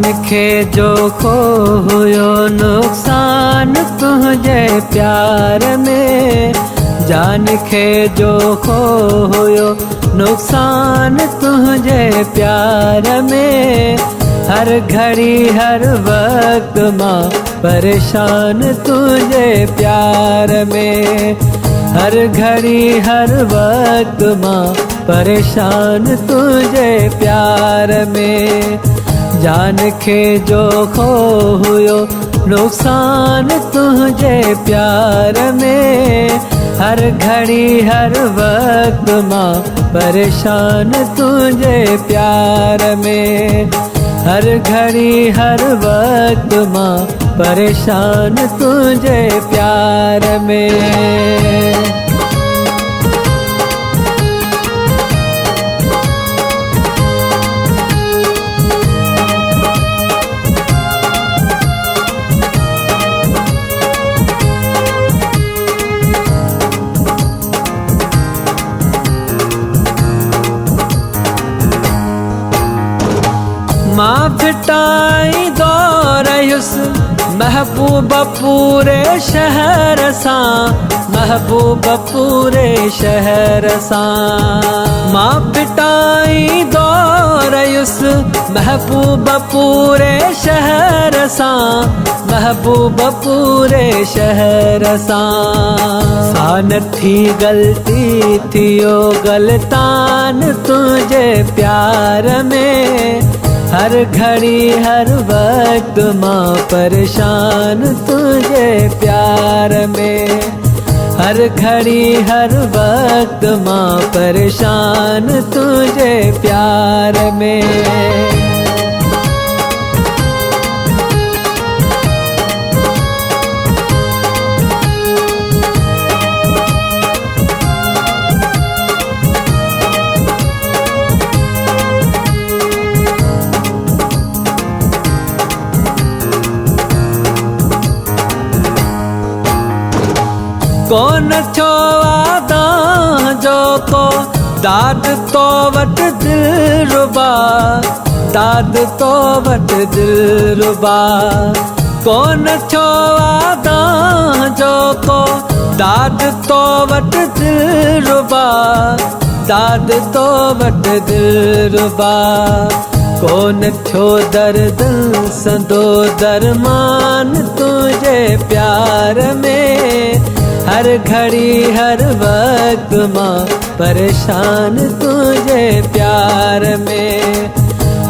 खे जो खोयो नुकसान तुझे प्यार में, जान खे जो खोयो नुकसान तुझे प्यार में। हर घड़ी हर वक्त माँ परेशान तुझे प्यार में, हर घड़ी हर वक्त माँ परेशान तुझे प्यार में। जान खे जो खोयो नुकसान तुझे प्यार में, हर घड़ी हर वक्त माँ परेशान तुझे प्यार में, हर घड़ी हर वक्त माँ परेशान तुझे प्यार में। माँ फिटाई दौरयुस महबूब पूरे शहर सां, महबूब पूरे शहर सां। माँ फिटाई दौरयुस महबूब पूरे शहर सां, महबूब पूरे शहर सां। सान थी गलती थियो गलतान तुझे प्यार में, हर घड़ी हर वक्त माँ परेशान तुझे प्यार में, हर घड़ी हर वक्त माँ परेशान तुझे प्यार में। कौन छो वादा जो को दाद तो वट दिल रुबा, दाद तो वट दिल रुबा। कौन छो वादा जो को दाद तो वट दिल रुबा, दाद तो वट दिल रुबा। कौन छो दर्द संदो दरमान तुझे प्यार में, हर घड़ी हर वक्त माँ परेशान तुझे प्यार में,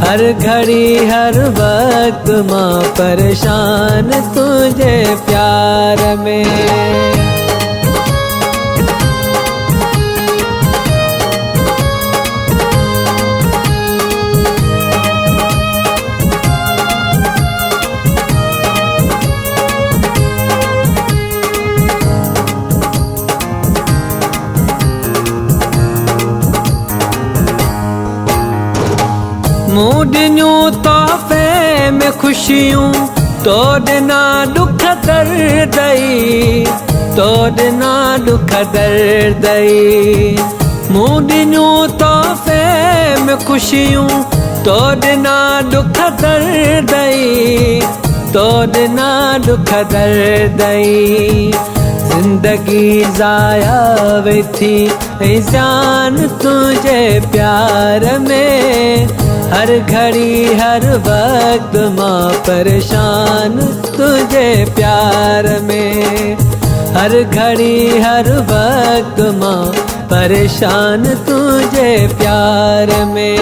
हर घड़ी हर वक्त माँ परेशान तुझे प्यार में। मूडनू तोहफे में खुशियों तोड़ना दुख दर्दई, तोड़ना दुख दर्दई। मूडनू तोहफे में खुशियों तोड़ना दुख दर्दई, तोड़ना दुख दर्दई। जिंदगी जाया वे थी जान तुझे प्यार में, हर घड़ी हर वक्त माँ परेशान तुझे प्यार में, हर घड़ी हर वक्त माँ परेशान तुझे प्यार में।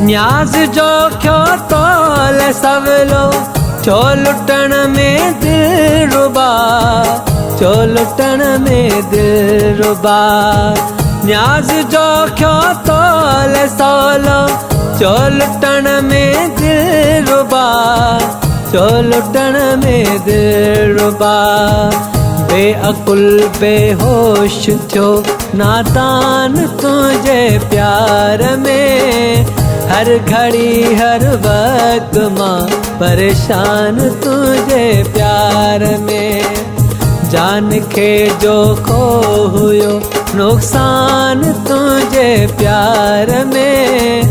न्याज जो क्यों तोल सवलो छो लुटण में दिल रुबा, छो लुटण में दिल रुबा। न्याज जो क्यों तोल सवलो छो लुटण में दिल रुबा, छो लुटण में दिल रुबा। बेअकुल बेहोश थियो नादान तुझे प्यार में, हर घड़ी हर वक्त मां परेशान तुझे प्यार में। जान खे जो खो हुयो नुकसान तुझे प्यार में,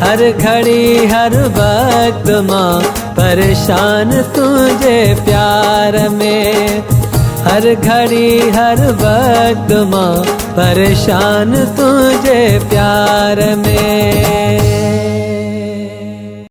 हर घड़ी हर वक्त मां परेशान तुझे प्यार में, हर घड़ी हर वक्त मां परेशान तुझे प्यार में।